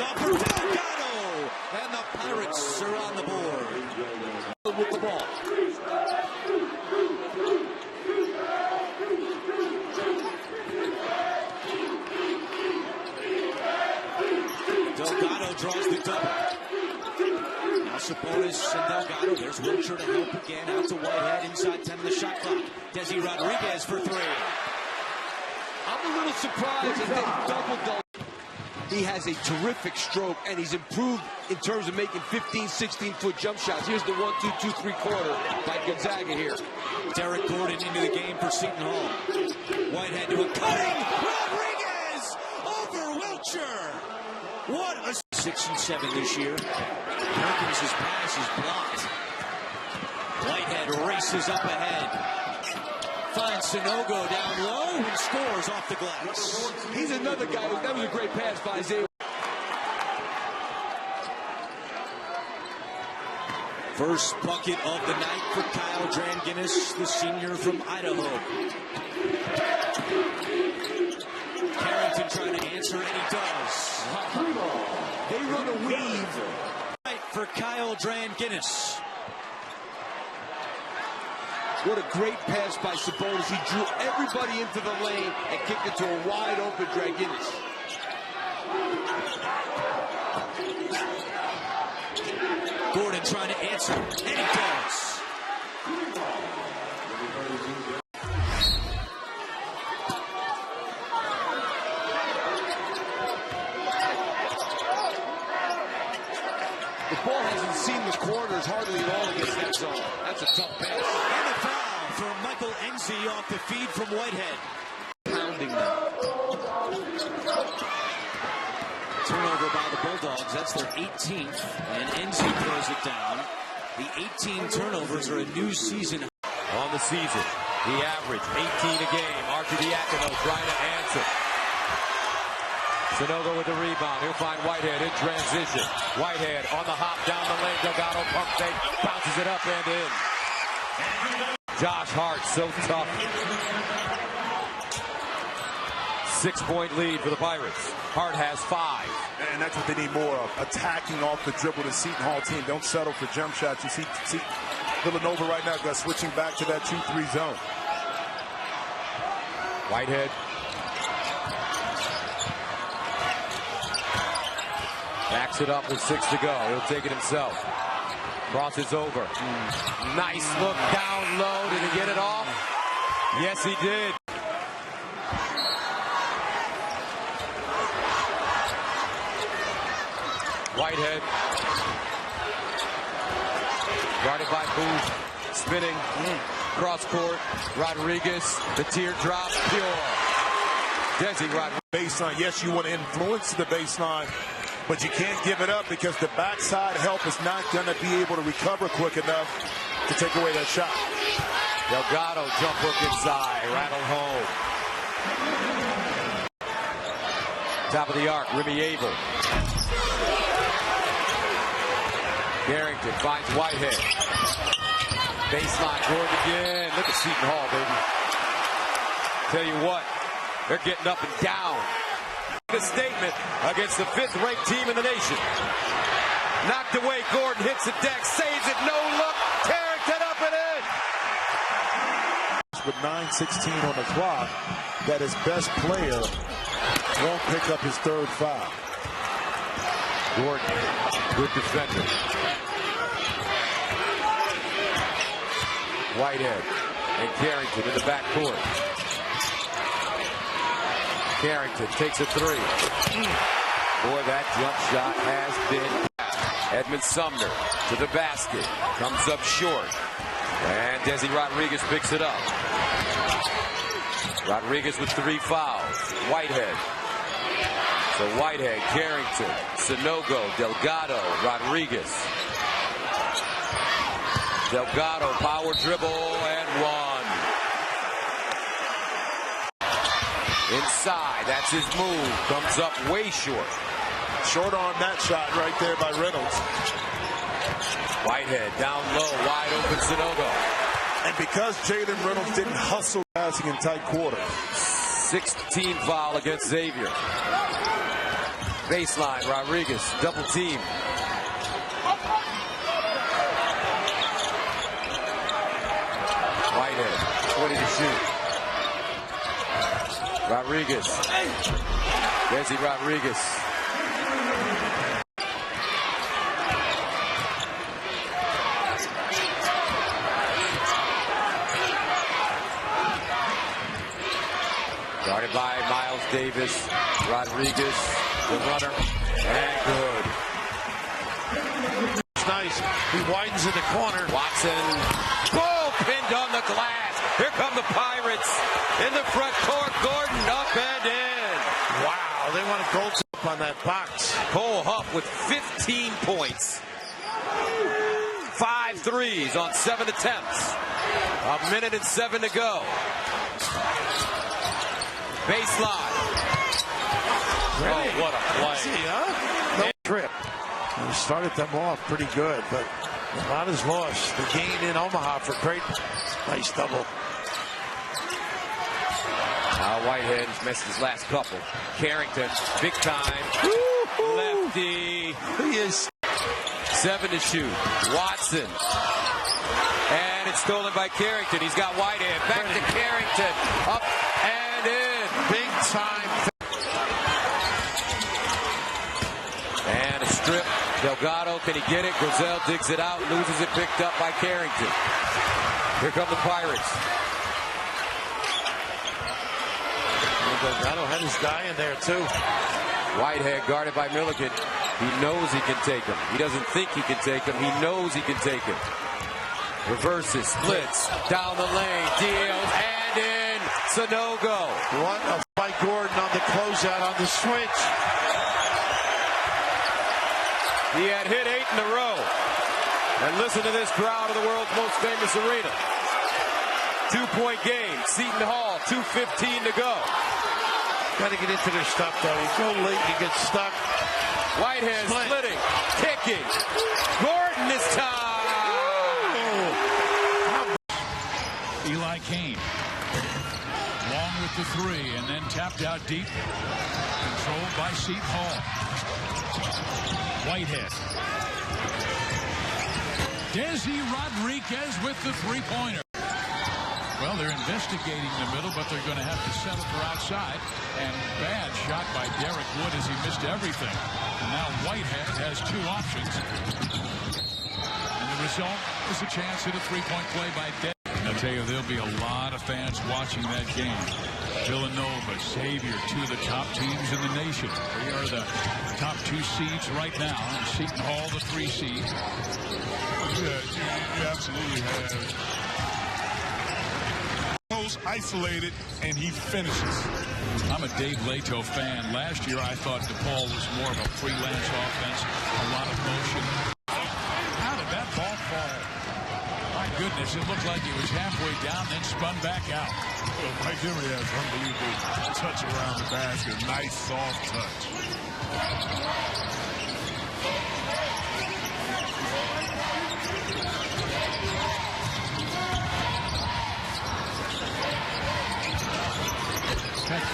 off for Delgado, and the Pirates are on the board with the ball. Delgado draws the double. Now Sabonis and Delgado. There's Wilcher to help again. Out to Whitehead inside 10 of the shot clock. Desi Rodriguez for three. I'm a little surprised that they double-double. He has a terrific stroke, and he's improved in terms of making 15, 16-foot jump shots. Here's the 1, 2, 2, 3/4 by Gonzaga here. Derek Gordon into the game for Seton Hall. Whitehead to a cutting. Rodriguez over Wilcher. What a 6 and 7 this year. Perkins' pass is blocked. Whitehead races up ahead. Finds Sanogo down low and scores off the glass. He's another guy. That was a great pass by Isaiah. First bucket of the night for Kyle Dranginis, the senior from Idaho. Carrington trying to answer, and he does. They run a weave. Right for Kyle Dranginis. What a great pass by Sabonis. He drew everybody into the lane and kicked it to a wide open Draginis. Gordon trying to answer, and he does. The ball hasn't seen the corners hardly at all against that zone. That's a tough pass. And a foul for Michael Enzi off the feed from Whitehead. Pounding them. Turnover by the Bulldogs. That's their 18th. And Enzi throws it down. The 18 turnovers are a new season. On the season, he averaged 18 a game. Arcidiacono trying to answer. Sanogo with the rebound. He'll find Whitehead in transition. Whitehead on the hop down the lane. Delgado pump fake. Bounces it up and in. Josh Hart, so tough. 6-point lead for the Pirates. Hart has 5. And that's what they need more of. Attacking off the dribble. The Seton Hall team don't settle for jump shots. You see Villanova right now got switching back to that 2-3 zone. Whitehead. Backs it up with 6 to go. He'll take it himself. Crosses over. Nice look down low. Did he get it off? Yes, he did. Whitehead. Guarded by Booth. Spinning. Cross court. Rodriguez. The teardrop. Pure. Desi Rodriguez. Baseline. Yes, you want to influence the baseline, but you can't give it up because the backside help is not going to be able to recover quick enough to take away that shot. Delgado jump hook inside. Rattled home. Top of the arc. Remy Abel. Carrington finds Whitehead. Baseline, Gordon again. Look at Seton Hall, baby. Tell you what, they're getting up and down. A statement against the 5th-ranked team in the nation. Knocked away, Gordon hits the deck, saves it, no look. Carrington up and in. With 9:16 on the clock, that his best player won't pick up his 3rd foul. Gordon, good defender. Whitehead and Carrington in the backcourt. Carrington takes a 3. Boy, that jump shot has been. Edmund Sumner to the basket. Comes up short. And Desi Rodriguez picks it up. Rodriguez with 3 fouls. Whitehead. So Whitehead, Carrington, Sanogo, Delgado, Rodriguez. Delgado, power dribble, and 1. Inside, that's his move. Comes up way short. Short on that shot right there by Reynolds. Whitehead down low, wide open Sanogo. And because Jalen Reynolds didn't hustle passing in tight quarters. 16 foul against Xavier. Baseline, Rodriguez, double team. Whitehead, 20 to shoot. Rodriguez. Desi Rodriguez. Guarded by Miles Davis. Rodriguez, the runner, and good. It's nice. He widens in the corner. Watson, boom, pinned on the glass. Here come the Pirates in the front court. Gordon up and in. Wow, they want a goal up on that box. Cole Huff with 15 points. 5 threes on 7 attempts. 1:07 to go. Baseline. Oh, what a play. See, huh? No trip. He started them off pretty good, but a lot is lost. The gain in Omaha for Creighton. Nice double. Whitehead has missed his last couple. Carrington, big time. Lefty. He is 7 to shoot. Watson. And it's stolen by Carrington. He's got Whitehead. Back to Carrington. Up and in. big time. And a strip. Delgado, can he get it? Grizel digs it out, loses it, picked up by Carrington. Here come the Pirates. Delgado had his guy in there, too. Whitehead guarded by Milligan. He knows he can take him. He doesn't think he can take him. He knows he can take him. Reverses, splits, down the lane, deals, and in. Sanogo. What a by Gordon on the closeout on the switch. He had hit 8 in a row. And listen to this crowd of the world's most famous arena. 2-point game. Seton Hall, 2:15 to go. Got to get into their stuff, though. You go late, you get stuck. Whitehead splitting, kicking. Gordon this time. Eli Kane. Long with the 3 and then tapped out deep. Controlled by Seton Hall. Whitehead. Desi Rodriguez with the 3-pointer. Well, they're investigating the middle, but they're going to have to settle for outside. And bad shot by Derek Wood as he missed everything. And now Whitehead has 2 options. And the result is a chance at a 3-point play by Desi. I'll tell you, there'll be a lot of fans watching that game. Villanova, Xavier, 2 of the top teams in the nation. They are the top 2 seeds right now. And Seton Hall, the 3 seed. Yeah, you absolutely have. Isolated, and he finishes. I'm a Dave Leto fan. Last year, I thought DePaul was more of a freelance offense, a lot of motion. How did that ball fall? My goodness, it looked like he was halfway down, then spun back out. Well, Mike Emery has unbelievable touch around the basket. Nice, soft touch.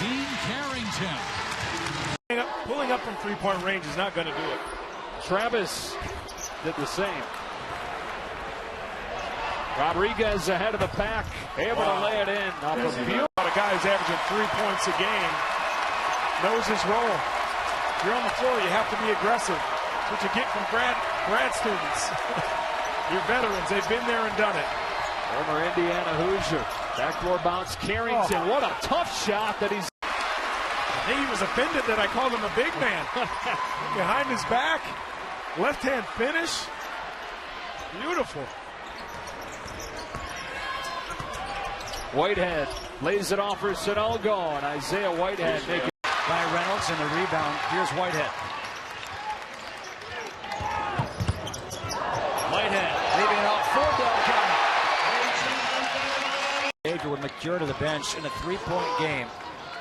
Dean Carrington. Pulling up from 3-point range is not going to do it. Travis did the same. Rodriguez ahead of the pack, able to lay it in. A guy who's averaging 3 points a game knows his role. If you're on the floor, you have to be aggressive. That's what you get from grad students. Your veterans, they've been there and done it. Former Indiana Hoosier. Backdoor bounce, Carrington. What a tough shot that he's... I think he was offended that I called him a big man. Behind his back. Left-hand finish. Beautiful. Whitehead lays it off for Sanogo, and Isaiah Whitehead making by Reynolds, and the rebound. Here's Whitehead. Whitehead leaving it off for Delgado. With McCure to the bench in a 3-point game.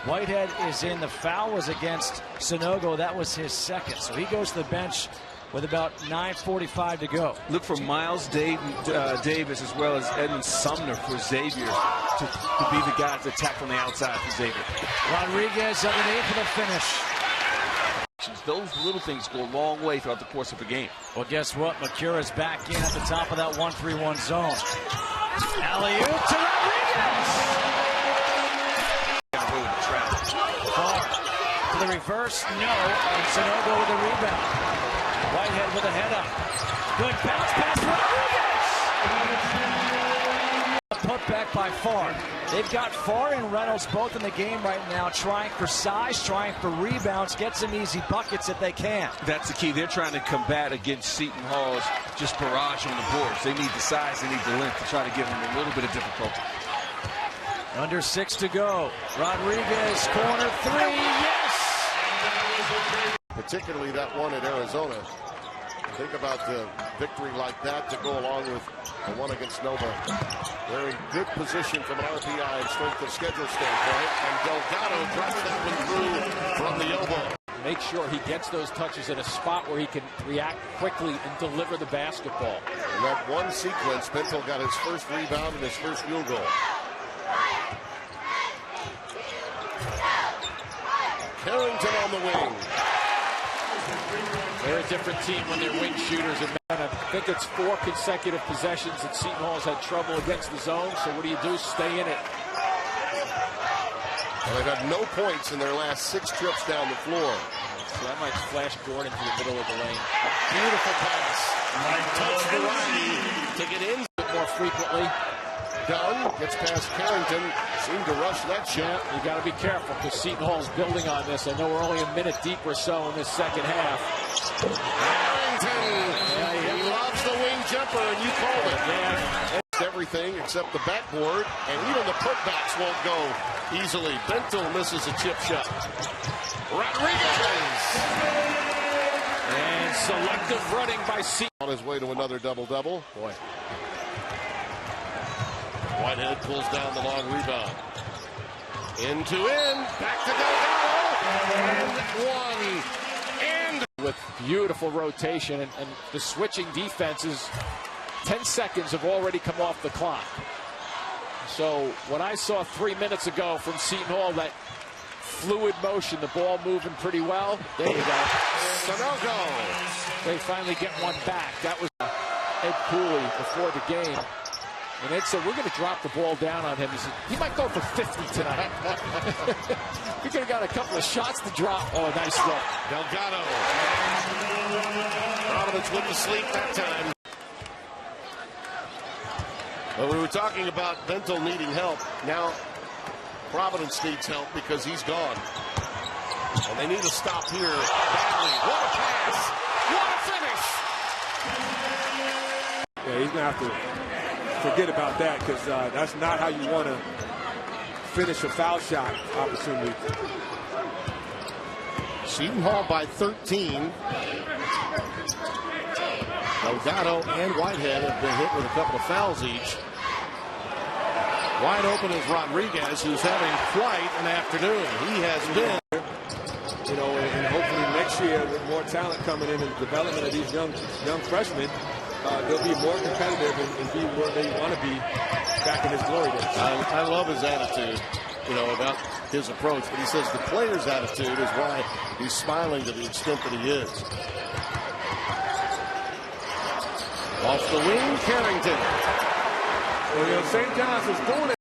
Whitehead is in. The foul was against Sanogo. That was his second. So he goes to the bench with about 9:45 to go. Look for Miles Davis as well as Edmund Sumner for Xavier to be the guys that attack from the outside for Xavier. Rodriguez underneath for the finish. those little things go a long way throughout the course of a game. Well, guess what? Makura's back in at the top of that 1-3-1 zone. Alley-oop to Rodriguez. To the reverse, no. And Sonogo with the rebound. Whitehead with a head up. Good bounce pass, Rodriguez. Put back by Farr. They've got Farr and Reynolds both in the game right now, trying for size, trying for rebounds, get some easy buckets if they can. That's the key. They're trying to combat against Seton Hall's just barrage on the boards. They need the size, they need the length to try to give them a little bit of difficulty. Under 6 to go. Rodriguez, corner three, yes! Particularly that one at Arizona. Think about the victory like that to go along with the one against Nova. They're in good position from an RPI and strength of schedule standpoint. And Delgado drops that one through from the elbow. Make sure he gets those touches in a spot where he can react quickly and deliver the basketball. In that one sequence, Bentel got his first rebound and his first field goal. Carrington on the wing. They're a different team when they're wing shooters. And I think it's 4 consecutive possessions that Seton Hall's had trouble against the zone. So what do? Stay in it. Well, they've had no points in their last 6 trips down the floor. So that might flash Gordon to the middle of the lane. Beautiful pass. Touch variety to get in A bit more frequently. Dunn gets past Carrington. Seemed to rush that shot. You got to be careful because Seton Hall's building on this. I know we're only a minute deep or so in this second half. Carrington. He loves the wing jumper, and you called it. Yeah. It's everything except the backboard, and even the putbacks won't go easily. Bentel misses a chip shot. Rodriguez. And selective running by Seton. On his way to another double-double. Boy. Whitehead pulls down the long rebound. End to end. Back to Delgado. And one. And with beautiful rotation and the switching defenses, 10 seconds have already come off the clock. So what I saw 3 minutes ago from Seton Hall, that fluid motion, the ball moving pretty well. There you go. Sonogo. They finally get one back. That was Ed Cooley before the game. And Ed said, we're going to drop the ball down on him. He said, he might go for 50 tonight. We could have got a couple of shots to drop. Oh, nice look. Delgado. Providence went to sleep that time. Well, we were talking about Bentel needing help. Now Providence needs help because he's gone. And they need to stop here badly. What a pass. What a finish. Yeah, he's going to have to forget about that because that's not how you want to finish a foul shot opportunity. Seton Hall by 13. Delgado and Whitehead have been hit with a couple of fouls each. Wide open is Rodriguez, who's having quite an afternoon. He has been. You know, and hopefully next year with more talent coming in and development of these young freshmen, they'll be more competitive and be where they want to be back in his glory days. I love his attitude, you know, about his approach. But he says the player's attitude is why he's smiling to the extent that he is. Off the wing, Carrington. Well, you know, St. John's is doing it.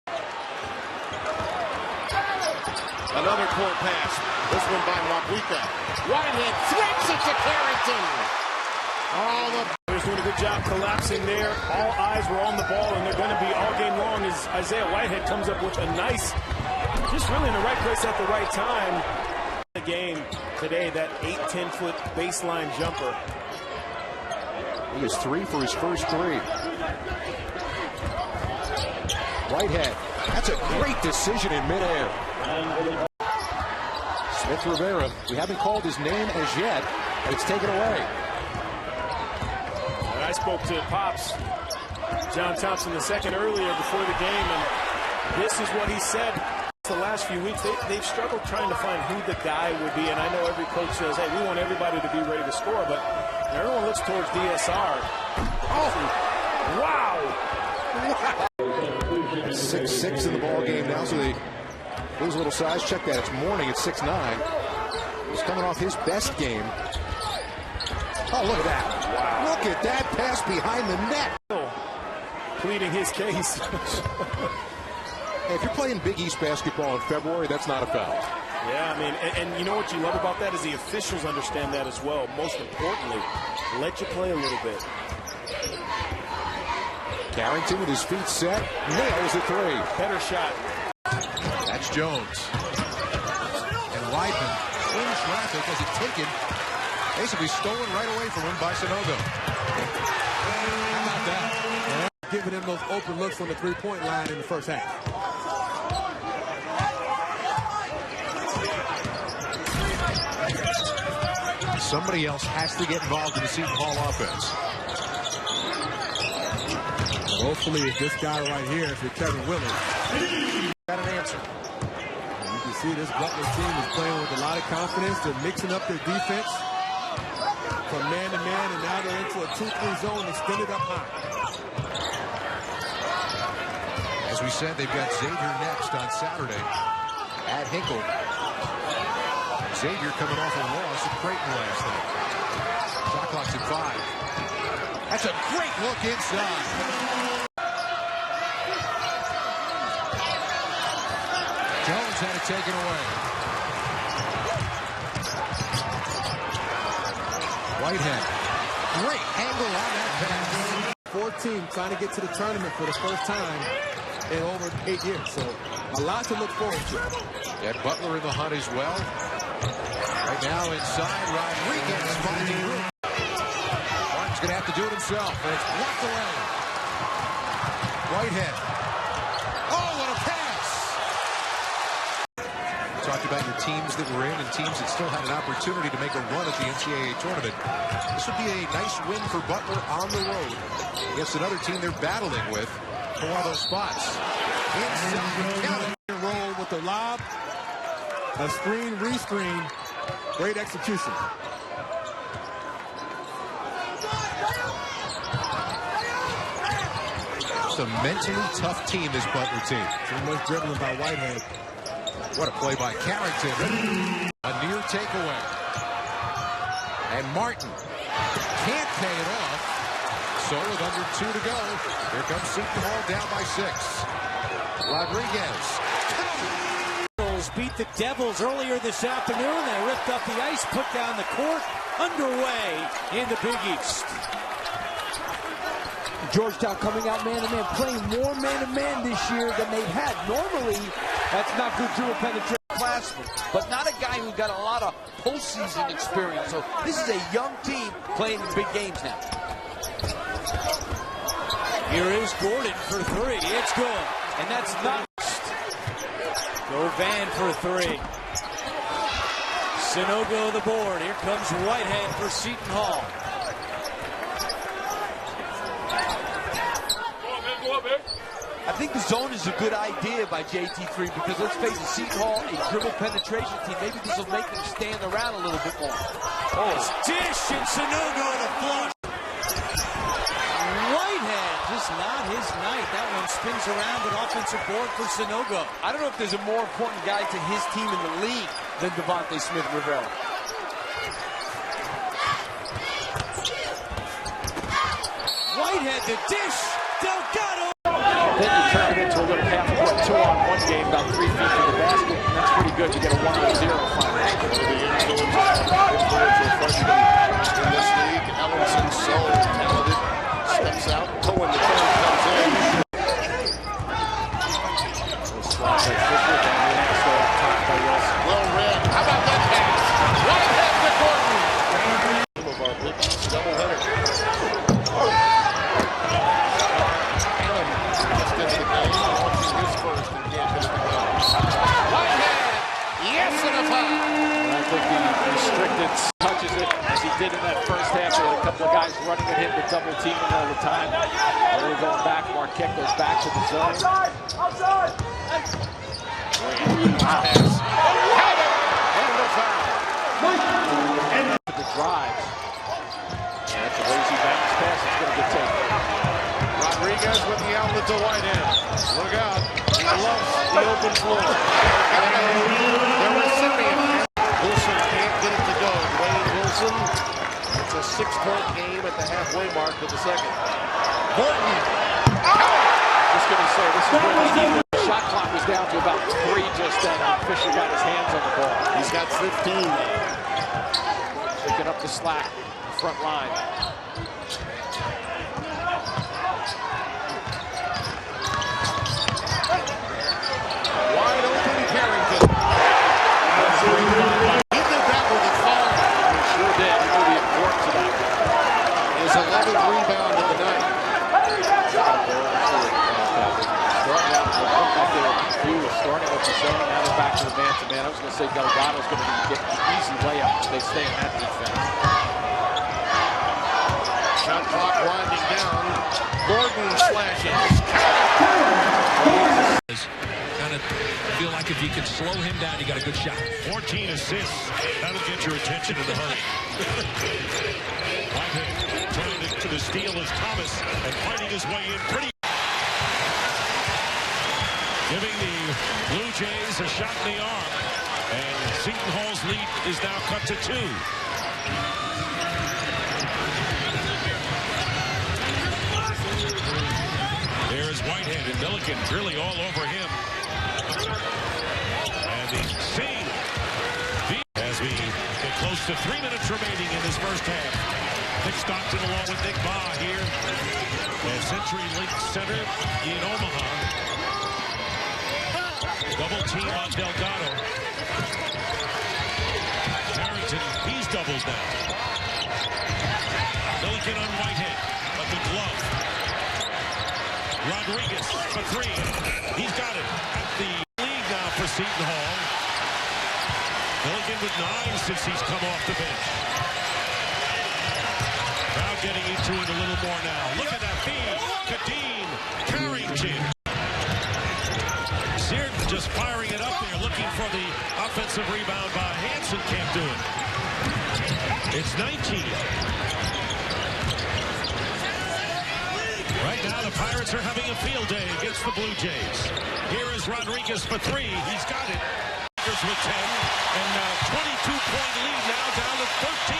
Another court pass. This one by Wapuika. Whitehead threats it to Carrington. Oh, the Bears doing a good job collapsing there. All eyes were on the ball, and they're going to be all game long as Isaiah Whitehead comes up with a nice, just really in the right place at the right time. The game today, that 8-10-foot baseline jumper. He is 3 for his first 3. Whitehead. That's a great decision in midair. Smith Rivera. We haven't called his name as yet, but it's taken away. And I spoke to Pops, John Thompson, the second earlier before the game, and this is what he said. The last few weeks, they've struggled trying to find who the guy would be, and I know every coach says, hey, we want everybody to be ready to score, but everyone looks towards DSR. Oh, wow! 6-6 in the ball game now, so they lose a little size. Check that. It's Mourning at 6'9". He's coming off his best game. Oh, look at that. Wow. Look at that pass behind the net. Pleading his case. Hey, if you're playing Big East basketball in February, that's not a foul. Yeah, I mean, and you know what you love about that is the officials understand that as well. Most importantly, let you play a little bit. Carrington with his feet set, nails the three. Better shot. That's Jones. And Whitehead in traffic as it's taken. Basically stolen right away from him by Sonogo. How about that? Yeah. Giving him those open looks on the three-point line in the first half. Somebody else has to get involved in the Seton Hall offense. Hopefully it's this guy right here, if you're Kevin Willard. Got an answer. And you can see this Butler team is playing with a lot of confidence. They're mixing up their defense from man to man, and now they're into a 2-3 zone extended up high. As we said, they've got Xavier next on Saturday at Hinkle. Xavier coming off a loss at Creighton last night. Shot clock's at 5. That's a great look inside. Jones had it taken away. Whitehead. Great angle on that pass. 14 trying to get to the tournament for the first time in over 8 years. So a lot to look forward to. Get Butler in the hunt as well. Right now inside, Rodriguez finding room. Martin's going to have to do it himself, and it's blocked away. Whitehead. Oh, what a pass! We talked about your teams that were in and teams that still had an opportunity to make a run at the NCAA tournament. This would be a nice win for Butler on the road against another team they're battling with for one of those spots. Inside, count it. Roll with the lob. A screen, re-screen. Great execution. It's a mentally tough team, this Butler team. Too much dribbling by Whitehead. What a play by Carrington. A near takeaway. And Martin can't pay it off. So with under 2 to go, here comes Seton Hall down by 6. Rodriguez. Beat the Devils earlier this afternoon. They ripped up the ice, put down the court, underway in the Big East. Georgetown coming out man-to-man, playing more man-to-man this year than they've had. Normally, that's not good dribble penetration classman, but not a guy who's got a lot of postseason experience. So this is a young team playing in big games now. Here is Gordon for 3. It's good. And that's not. Go Van for 3. Sonogo the board. Here comes Whitehead for Seton Hall. I think the zone is a good idea by JT3 because let's face it, Seton Hall, a dribble penetration team. Maybe this will make them stand around a little bit more. Oh, dish and Sonogo the flush. Whitehead, just not his night. That one spins around an offensive board for Sonogo. I don't know if there's a more important guy to his team in the league than Devontae Smith-Rivera. Whitehead, the dish, Delgado. Then you turn it into a little half-court 2-on-1 game about 3 feet from the basket, and that's pretty good. You get a 1-0 final. In this league, Ellenson so talented. Steps out, Cohen the third comes in. Well read. How about that pass? Whitehead to Gordon. Some of our Big East doubleheader. Allen just into the game, launching his first and can't get it to go. Whitehead, yes, and a foul. I think he restricted touches it as he did in that first half. He had a couple of guys running at him to double team him all the time. When we're going back, Marquette goes back to the zone. Outside! And the foul. The drive. And that's a lazy bounce pass. It's going to get taken. Rodriguez with the outlet to Whitehead. Look out. He loves the open floor. The recipient. Wilson can't get a 6-point game at the halfway mark of the second. Horton. Just going to say, this is where they need the shot clock was down to about 3 just then. Fisher got his hands on the ball. He's got 15 now. Picking up the slack, front line. Wide open Carrington. He did that with a fall. He sure did. He knew the importance of that. His 11th rebound of the night. Starting out, it looked like they were confused. Starting with the zone, now they're back to the man-to-man. I was going to say Delgado's going to get an easy layup if they stay in that defense. Shot clock winding down. Gordon slashes. Kind of feel like if you can slow him down, you got a good shot. 14 assists. That'll get your attention in the hurry. Whitehead trying to the steal is Thomas and fighting his way in pretty. Giving the Blue Jays a shot in the arm. And Seton Hall's lead is now cut to 2. There's Whitehead and Milliken really all over him. And the same as we get close to 3 minutes remaining in this first half. Nick Stockton along with Nick Baugh here at CenturyLink Center in Omaha. Double team on Delgado. Carrington, he's doubled now. Milliken on Whitehead, but the glove. Rodriguez for 3. He's got it at the lead now for Seton Hall. Milliken with 9 since he's come off the bench. Crowd getting into it a little more now. Look at that feed. Kadeen, Carrington. Seton just firing it up there, looking for the offensive rebound by Hansen. Can't do it. It's 19. Right now, the Pirates are having a field day against the Blue Jays. Here is Rodriguez for 3. He's got it. With 10 and 22-point lead now down to 13.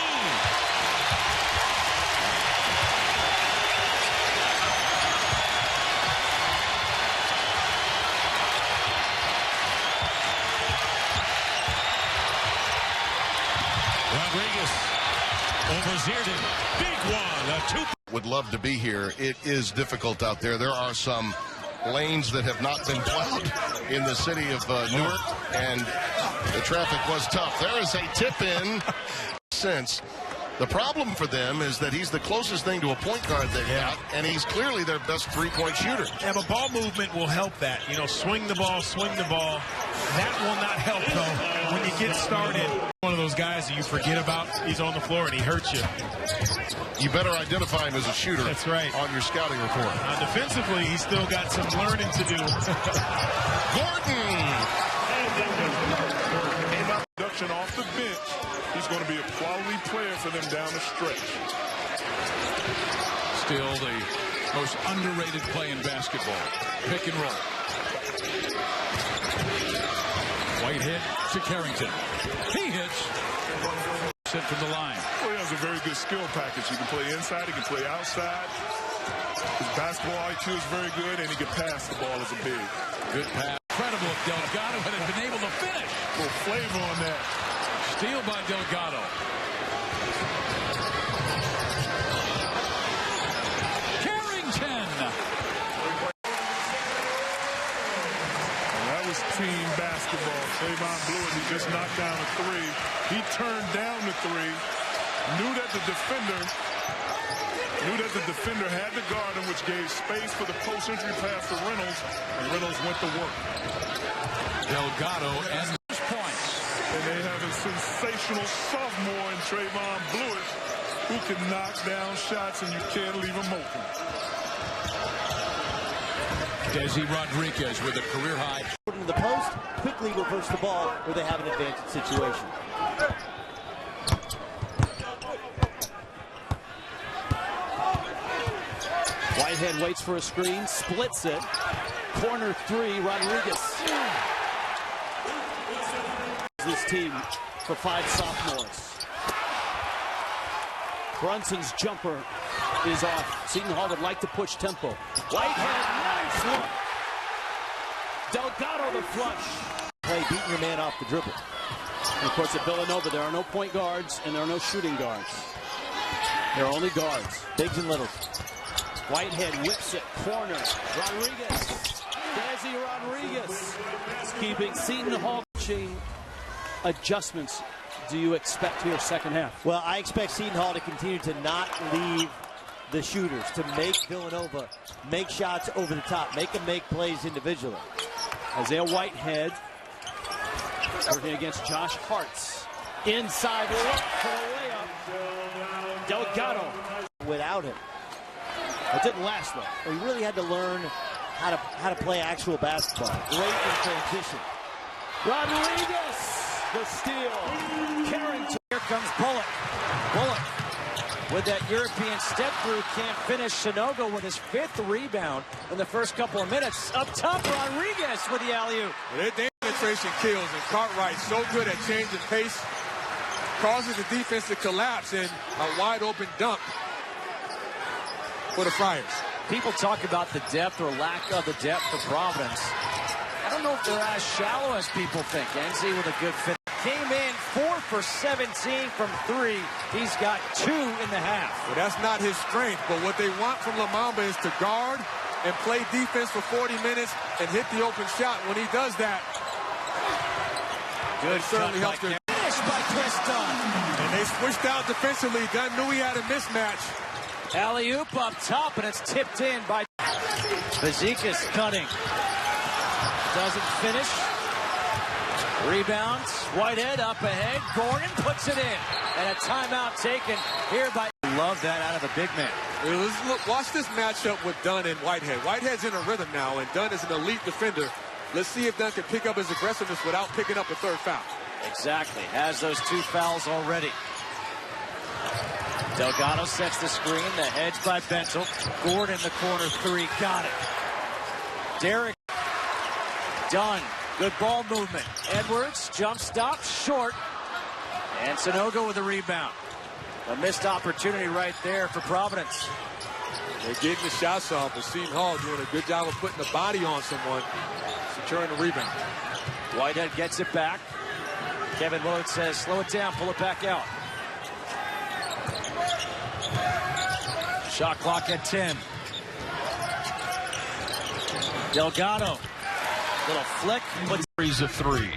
Rodriguez over Seton. Big one. Would love to be here. It is difficult out there. There are some lanes that have not been plowed in the city of Newark, and the traffic was tough. There is a tip-in since. The problem for them is that he's the closest thing to a point guard they've got, and he's clearly their best three-point shooter. Yeah, but ball movement will help that. You know, swing the ball, swing the ball. That will not help, though, when you get started. One of those guys that you forget about, he's on the floor and he hurts you. You better identify him as a shooter. That's right. On your scouting report. Defensively, he's still got some learning to do. Gordon! Production off the bench. He's going to be a quality player for them down the stretch. Still the most underrated play in basketball. Pick and roll. Whitehead to Carrington. He hits. Set from the line. Well, he has a very good skill package. He can play inside. He can play outside. His basketball IQ is very good, and he can pass the ball as a big. Good pass. Incredible if Delgado had been able to finish. A little flavor on that. Steal by Delgado. Carrington. And that was team basketball. Trayvon Blewett, he just knocked down a 3. He turned down the 3. Knew that the defender had to guard him, which gave space for the post-entry pass to Reynolds, and Reynolds went to work. Delgado and points. And they have a sensational sophomore in Trayvon Blewett who can knock down shots and you can't leave him open. Desi Rodriguez with a career high. In the post, quickly reverse the ball where they have an advantage situation. Whitehead waits for a screen, splits it. Corner 3, Rodriguez. This team for 5 sophomores. Brunson's jumper is off. Seton Hall would like to push tempo. Whitehead, nice look. Delgado the flush. Play beating your man off the dribble. And of course at Villanova there are no point guards and there are no shooting guards. There are only guards, bigs and littles. Whitehead whips it, corner. Rodriguez. Desi Rodriguez is keeping Seton Hall. Adjustments do you expect here second half? Well, I expect Seton Hall to continue to not leave the shooters, to make Villanova make shots over the top, make them make plays individually. Isaiah Whitehead working against Josh Hartz. Inside look for the layup. Delgado. Without him. It didn't last though. He really had to learn how to play actual basketball. Great in transition. Rodriguez, the steal. Carrington. Here comes Bullock. Bullock with that European step through can't finish. Sanogo with his 5th rebound in the first couple of minutes. Up top, Rodriguez with the alley-oop. Their penetration kills, and Cartwright so good at changing pace, causes the defense to collapse in a wide open dunk for the Friars. People talk about the depth or lack of the depth of Providence. I don't know if they're as shallow as people think. NC with a good fit. Came in 4 for 17 from 3. He's got 2 in the half. Well, that's not his strength, but what they want from Lamamba is to guard and play defense for 40 minutes and hit the open shot. When he does that, good, certainly helps their finish by Chris Dunn. And they switched out defensively. Dunn knew he had a mismatch. Alley-oop up top, and it's tipped in by Fazekas cutting. Doesn't finish. Rebounds. Whitehead up ahead. Gordon puts it in. And a timeout taken here by... Love that out of a big man. Watch this matchup with Dunn and Whitehead. Whitehead's in a rhythm now, and Dunn is an elite defender. Let's see if Dunn can pick up his aggressiveness without picking up a 3rd foul. Exactly. Has those 2 fouls already. Delgado sets the screen. The hedge by Bentel. Gordon the corner 3. Got it. Derek. Dunn. Good ball movement. Edwards. Jump stop. Short. And Sanogo with a rebound. A missed opportunity right there for Providence. They're getting the shots off, but Seton Hall doing a good job of putting the body on someone, securing the rebound. Whitehead gets it back. Kevin Willard says, slow it down, pull it back out. Shot clock at 10. Delgado. Little flick. Series of 3.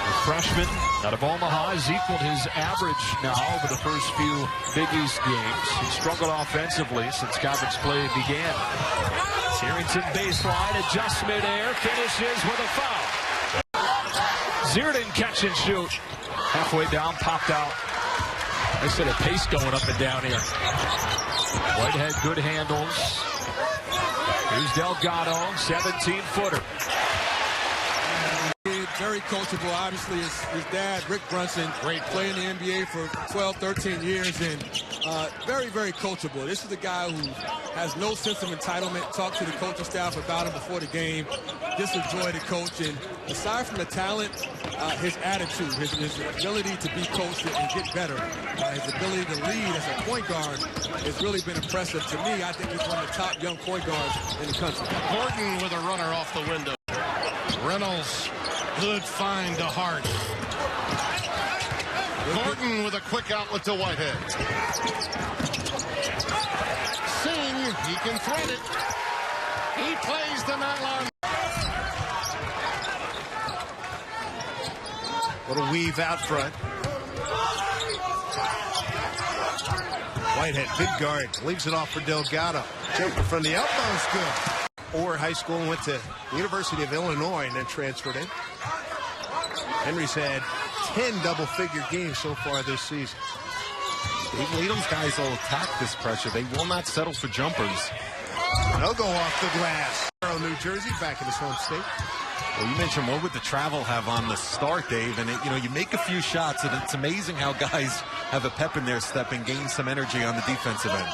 The freshman out of Omaha has equaled his average now over the first few Big East games. He's struggled offensively since conference play began. Harrington baseline, adjusts midair, finishes with a foul. Zierden catch and shoot. Halfway down, popped out. I said a pace going up and down here. Whitehead, good handles. Here's Delgado, 17-footer. Very coachable. Obviously, his dad, Rick Brunson, played in the NBA for 12, 13 years, and very, very coachable. This is a guy who has no sense of entitlement. Talk to the coaching staff about him before the game. Just enjoy the coach. And aside from the talent, his attitude, his ability to be coached and get better, his ability to lead as a point guard has really been impressive. To me, I think he's one of the top young point guards in the country. Gordon with a runner off the window. Reynolds, good find to Hart. Gordon with a quick outlet to Whitehead. Singh, he can thread it. He plays the nylon. Little weave out front. Whitehead, big guard, leaves it off for Delgado. Jumper from the elbow is good. Or high school and went to the University of Illinois and then transferred in. Henry's had 10 double-figure games so far this season. Dave Leadham's guys will attack this pressure. They will not settle for jumpers. They'll go off the glass. New Jersey, back in his home state. Well, you mentioned what would the travel have on the start, Dave, and you make a few shots, and it's amazing how guys have a pep in their step and gain some energy on the defensive end.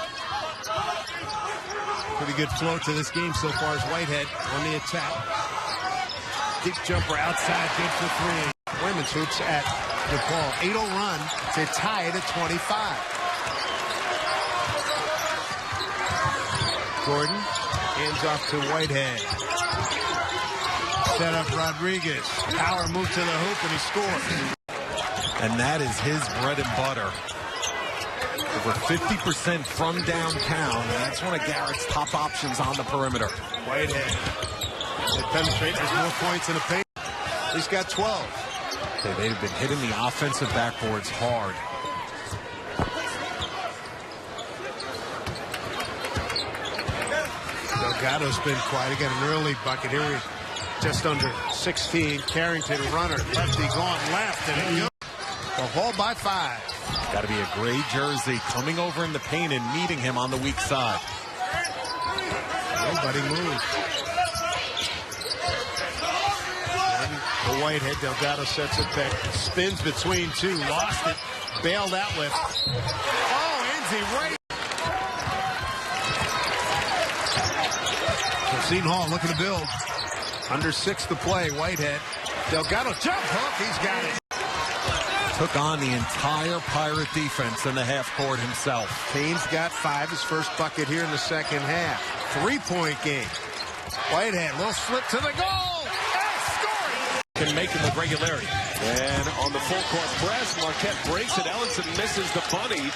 Pretty good flow to this game so far as Whitehead on the attack. Deep jumper outside, good for 3. women's hoops at DePaul. 8-0 run to tie it at 25. Gordon hands off to Whitehead. Set up Rodriguez. Power move to the hoop and he scores. And that is his bread and butter. Over 50% from downtown. And that's one of Garrett's top options on the perimeter. Whitehead. They penetrate. There's more points in the paint. He's got 12. They've been hitting the offensive backboards hard. Delgado's been quiet. Again, an early bucket here. Just under 16. Carrington runner. Lefty going left. And it goes. The Hall by 5. Got to be a gray jersey coming over in the paint and meeting him on the weak side. Nobody moves. The Whitehead. Delgado sets it back. Spins between two. Lost it. Bailed out with. Oh, Enzi right. So Seton Hall looking to build. Under 6 to play. Whitehead. Delgado jump hook. He's got it. Took on the entire Pirate defense in the half court himself. Kane's got 5. His first bucket here in the second half. 3-point game. Whitehead. Little slip to the goal. Can make him with regularity. And on the full court press, Marquette breaks it. Ellenson misses the bunny.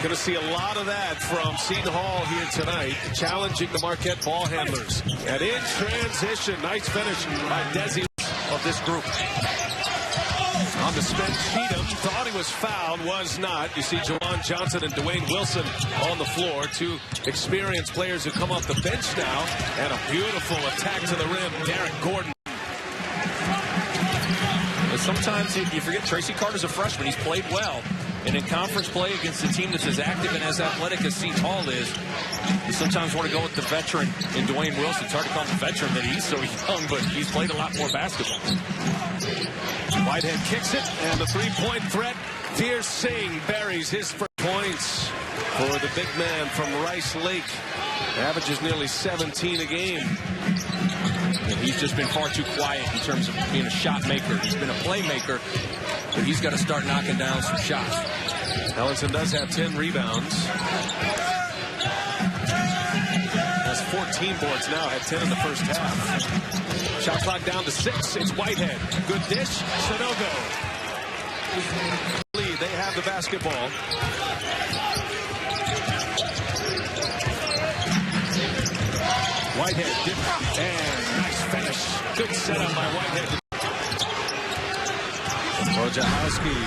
Going to see a lot of that from Seton Hall here tonight, challenging the Marquette ball handlers. And in transition, nice finish by Desi of this group. On the spin, Cheatham thought he was fouled, was not. You see Jawan Johnson and Dwayne Wilson on the floor, 2 experienced players who come off the bench now. And a beautiful attack to the rim, Derek Gordon. Sometimes you forget Tracy Carter's a freshman. He's played well. And in conference play against a team that's as active and as athletic as Seton Hall is, you sometimes want to go with the veteran in Dwayne Wilson. It's hard to call him a veteran that he's so young, but he's played a lot more basketball. Whitehead kicks it, and the 3-point threat. Veer Singh buries his first points for the big man from Rice Lake. Averages nearly 17 a game. And he's just been far too quiet in terms of being a shot maker. He's been a playmaker, but he's got to start knocking down some shots. Ellenson does have 10 rebounds. Has 14 boards now, had 10 in the first half. Shot clock down to 6. It's Whitehead. Good dish. Sanogo. Lead. They have the basketball. Whitehead dip and nice finish. Good setup by Whitehead. Wojciechowski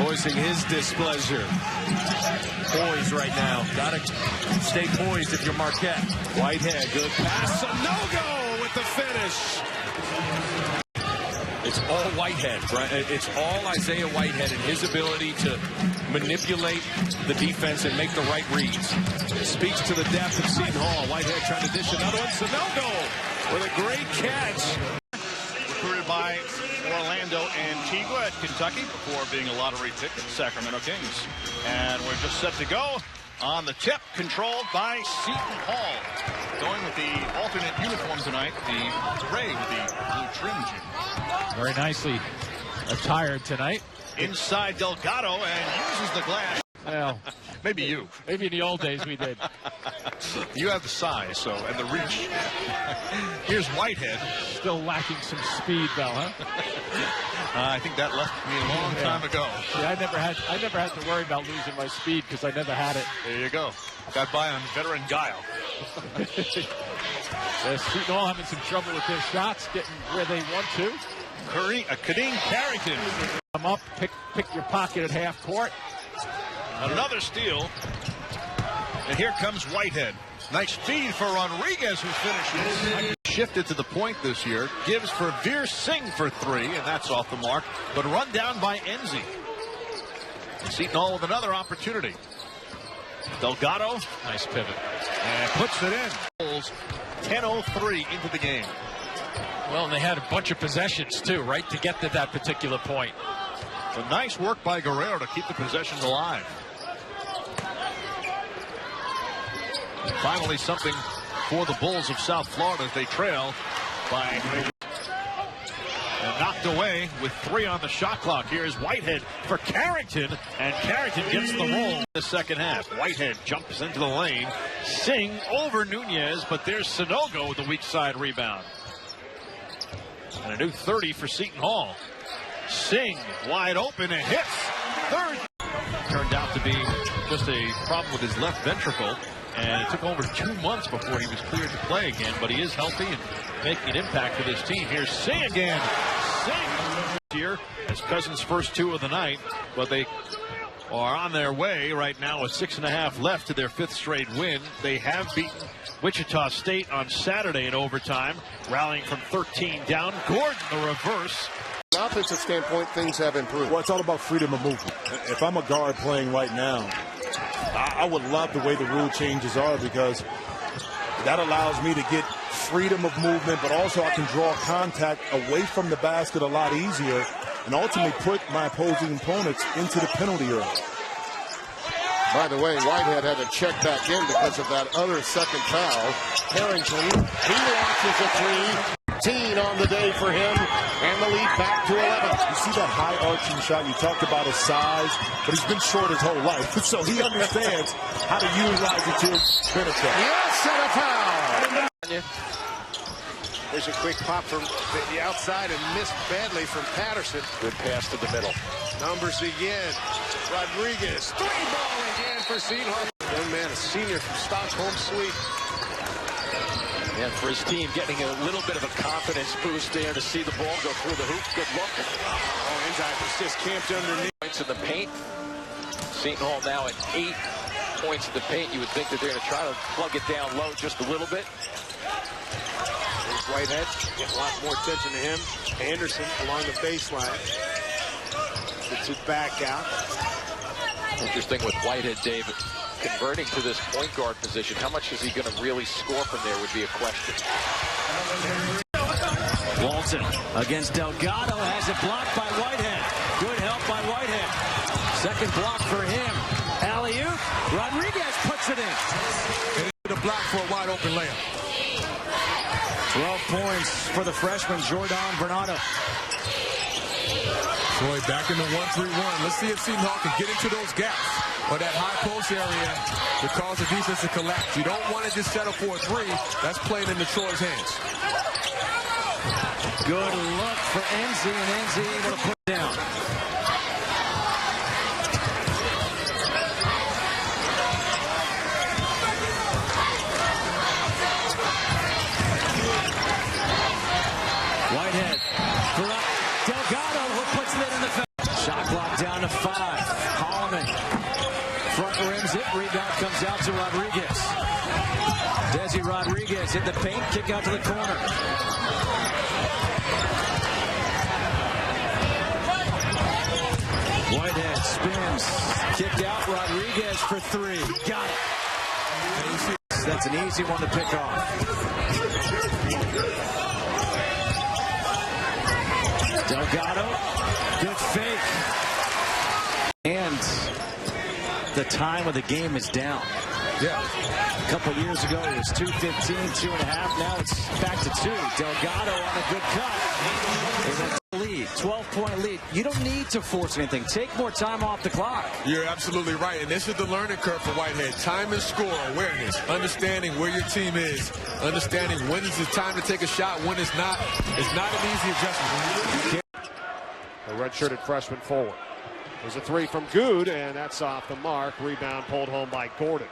voicing his displeasure. Poised right now. Got to stay poised if you're Marquette. Whitehead, good pass. Sanogo with the finish. It's all Whitehead, right? It's all Isaiah Whitehead and his ability to manipulate the defense and make the right reads. Speaks to the depth of Seton Hall. Whitehead trying to dish another one. Sanogo with a great catch. Recruited by Orlando Antigua at Kentucky before being a lottery pick at the Sacramento Kings. And we're just set to go on the tip, controlled by Seton Hall. Going with the alternate uniform tonight, the gray with the blue trim. Very nicely attired tonight. Inside Delgado and uses the glass. Well, maybe you. Maybe in the old days we did. You have the size, so, and the reach. Here's Whitehead. Still lacking some speed, though, huh? I think that left me a long time ago. See, I never had to worry about losing my speed because I never had it. There you go. Got by on veteran guile. Seton Hall having some trouble with their shots, getting where they want to. Kadeem Carrington. Come up, pick your pocket at half court. Another steal. And here comes Whitehead. Nice feed for Rodriguez, who finishes. Shifted to the point this year. Gives for Veer Singh for 3, and that's off the mark. But run down by Enzi. Seton Hall with another opportunity. Delgado. Nice pivot. And puts it in. 10:03 into the game. Well, and they had a bunch of possessions, too, right, to get to that particular point. So nice work by Guerrero to keep the possessions alive. And finally, something for the Bulls of South Florida as they trail by And knocked away with 3 on the shot clock. Here's Whitehead for Carrington, and Carrington gets the roll in the second half. Whitehead jumps into the lane. Singh over Nunez, but there's Sanogo with the weak side rebound. And a new 30 for Seton Hall. Singh wide open and hits. Third. Turned out to be just a problem with his left ventricle, and it took over 2 months before he was cleared to play again, but he is healthy and making an impact for this team. Here's Singh again. Singh here as Cousins' first 2 of the night, but they are on their way right now with 6.5 left to their 5th straight win. They have beaten Wichita State on Saturday in overtime, rallying from 13 down. Gordon the reverse. From an offensive standpoint, things have improved. Well, it's all about freedom of movement. If I'm a guard playing right now, I would love the way the rule changes are, because that allows me to get freedom of movement, but also I can draw contact away from the basket a lot easier and ultimately put my opposing opponents into the penalty area. By the way, Whitehead had to check back in because of that other second foul. Carrington, he launches a 3. 15 on the day for him, and the lead back to 11. You see that high arching shot? You talked about his size, but he's been short his whole life, so he understands how to utilize it to his benefit. Yes, and a foul. There's a quick pop from the outside and missed badly from Patterson. Good pass to the middle. Numbers again. Rodriguez, 3-ball again for Seton. Young man, a senior from Stockholm, Sweden. And for his team, getting a little bit of a confidence boost there to see the ball go through the hoop. Good look. Oh, inside just camped underneath. Points in the paint. Seton Hall now at 8 points in the paint. You would think that they're going to try to plug it down low just a little bit. There's Whitehead, getting a lot more attention to him. Anderson along the baseline. Gets it back out. Interesting with Whitehead, David, converting to this point guard position. How much is he going to really score from there would be a question. Walton against Delgado, has it blocked by Whitehead. Good help by Whitehead. Second block for him. Alley-oop. Rodriguez puts it in. The block for a wide open layup. 12 points for the freshman, Jordan Bernardo. Troy back in the 1-3-1. Let's see if Seton Hall can get into those gaps or that high post area to cause the defense to collapse. You don't want to just settle for a 3. That's playing into Troy's hands. Good look for NZ, and NZ able to put it down. Whitehead for Delgado, who puts it in the face. Shot clock down to 5. Holloman front rims it. Rebound comes out to Rodriguez. Desi Rodriguez in the paint. Kick out to the corner. Whitehead spins. Kicked out. Rodriguez for 3. Got it. That's an easy one to pick off. Delgado, good fake. And the time of the game is down. Yeah. A couple years ago, it was 2:15, 2.5. Now it's back to 2. Delgado on a good cut. Lead, 12-point lead. You don't need to force anything. Take more time off the clock. You're absolutely right. And this is the learning curve for Whitehead. Time and score awareness. Understanding where your team is. Understanding when is the time to take a shot, when it's not. It's not an easy adjustment. The red-shirted freshman forward. There's a 3 from Good, and that's off the mark. Rebound pulled home by Gordon.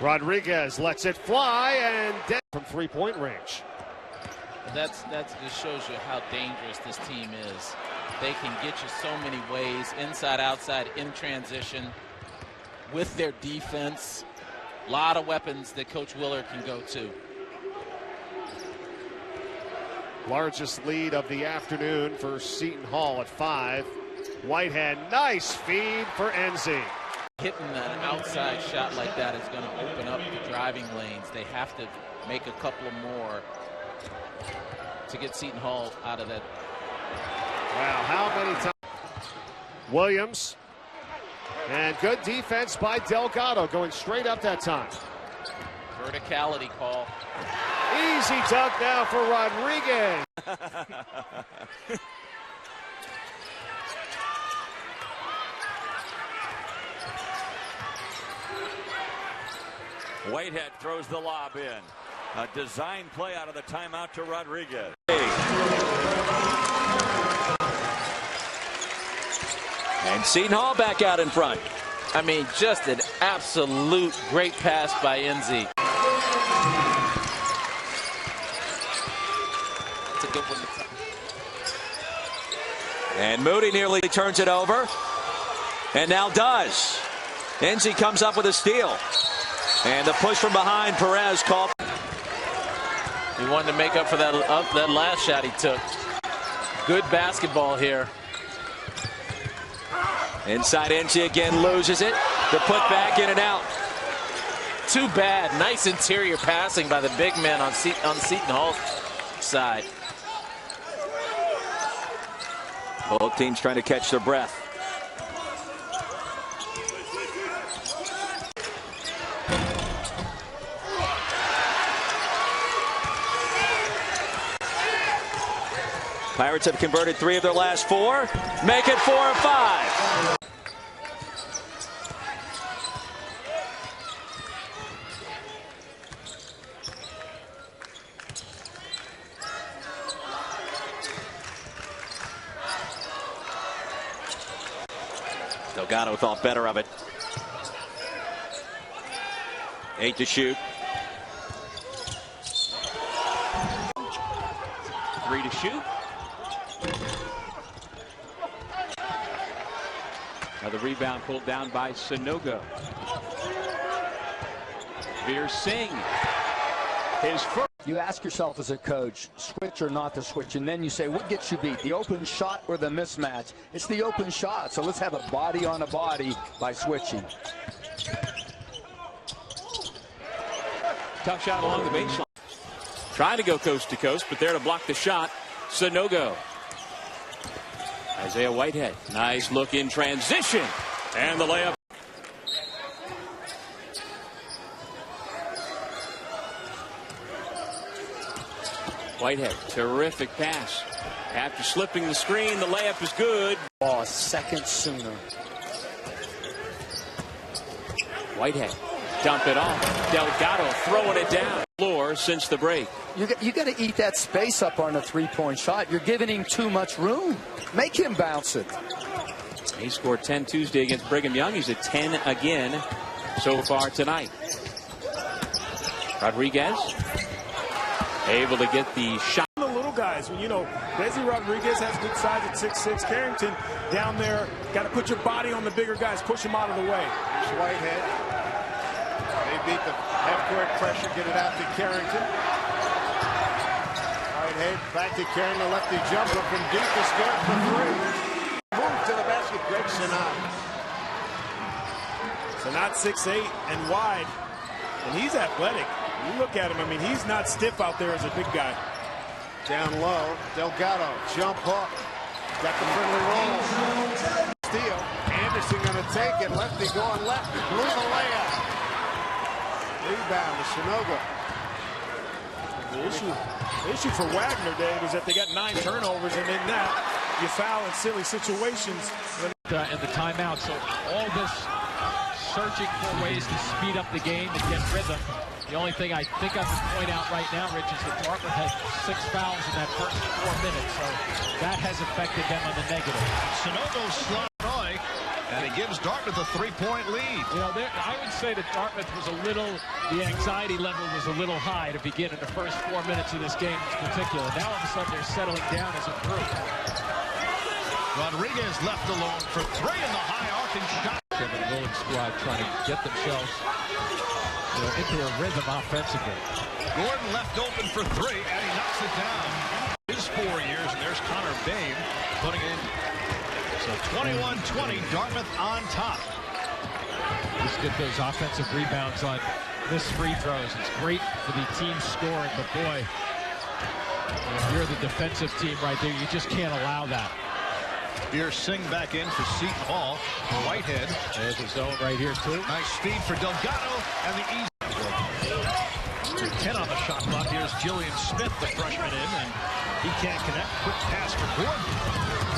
Rodriguez lets it fly, and from three-point range. That just shows you how dangerous this team is. They can get you so many ways, inside, outside, in transition, with their defense. A lot of weapons that Coach Willard can go to. Largest lead of the afternoon for Seton Hall at 5. Whitehead, nice feed for NZ. Hitting an outside shot like that is going to open up the driving lanes. They have to make a couple of more to get Seton Hall out of that. Wow, how many times? Williams. And good defense by Delgado, going straight up that time. Verticality call. Easy dunk now for Rodriguez. Whitehead throws the lob in. A design play out of the timeout to Rodriguez. And Seton Hall back out in front. I mean, just an absolute great pass by NZ. It's a good one. And Moody nearly turns it over. And now does. NZ comes up with a steal. And the push from behind, Perez called. He wanted to make up for that last shot he took. Good basketball here. Inside NC again, loses it. The put back in and out. Too bad. Nice interior passing by the big man on Seton Hall's side. Both teams trying to catch their breath. Pirates have converted 3 of their last 4. Make it 4 or 5. Delgado thought better of it. 8 to shoot. 3 to shoot. Another rebound pulled down by Sanogo. Veer Singh. His first. You ask yourself as a coach, switch or not to switch, and then you say, what gets you beat, the open shot or the mismatch? It's the open shot, so let's have a body on a body by switching. Tough shot along the baseline. Trying to go coast to coast, but there to block the shot, Sanogo. Isaiah Whitehead, nice look in transition, and the layup. Whitehead, terrific pass. After slipping the screen, the layup is good. Oh, a second sooner. Whitehead, dump it off. Delgado throwing it down. Floor since the break. You got to eat that space up on a three-point shot. You're giving him too much room. Make him bounce it. He scored 10 Tuesday against Brigham Young. He's at 10 again so far tonight. Rodriguez able to get the shot. The little guys, when you know, Desi Rodriguez has good size at 6'6". Carrington down there, got to put your body on the bigger guys, push him out of the way. Here's Whitehead. They beat the half-court pressure, get it out to Carrington. Whitehead back to Carrington, lefty jumper from deep to score for 3. Move to the basket, Greg Seton. Seton 6'8" and wide, and he's athletic. You look at him, I mean, he's not stiff out there as a big guy. Down low, Delgado, jump hook. Got the friendly roll. Steal. Anderson going to take it. Lefty going left. Blew the layup. Rebound to Sanogo. The issue for Wagner, Dave, is that they got 9 turnovers, and in that, you foul in silly situations. And the timeout, so all this searching for ways to speed up the game and get rhythm. The only thing I think I can point out right now, Rich, is that Dartmouth had 6 fouls in that first 4 minutes, so that has affected them on the negative. Sanogo slot Roy, and he gives Dartmouth a 3-point lead. You know, I would say that Dartmouth was a little, the anxiety level was a little high to begin in the first 4 minutes of this game in particular. Now all of a sudden they're settling down as a group. Rodriguez left alone for 3 in the high arcing shot. Kevin Williams' squad trying to get themselves into a rhythm offensively. Gordon left open for 3, and he knocks it down. His 4 years, and there's Connor Bain putting in. So 21-20, Dartmouth on top. Just get those offensive rebounds on missed free throws. It's great for the team scoring, but boy, if you're the defensive team right there, you just can't allow that. Here's Singh back in for Seton Hall. Whitehead. There's a zone right here, too. Nice speed for Delgado, and the easy. Here's Julian Smith, the freshman, in, and he can't connect. Quick pass for Gordon.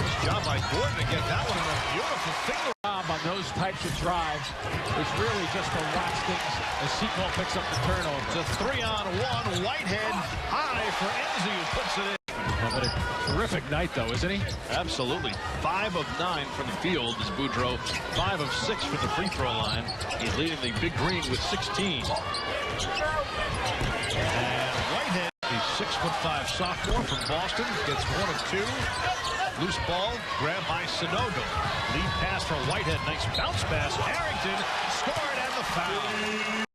Nice job by Gordon to get that one in a beautiful finger. On those types of drives is really just to watch things as Seton picks up the turnover. It's a 3-on-1. Whitehead high for Enzi, who puts it in. Having a terrific night, though, isn't he? Absolutely. 5 of 9 from the field is Boudreau. 5 of 6 from the free throw line. He's leading the Big Green with 16. And Whitehead, the 6'5" sophomore from Boston, gets 1 of 2. Loose ball grabbed by Sonogo. Lead pass for Whitehead. Nice bounce pass. Harrington scored and the foul.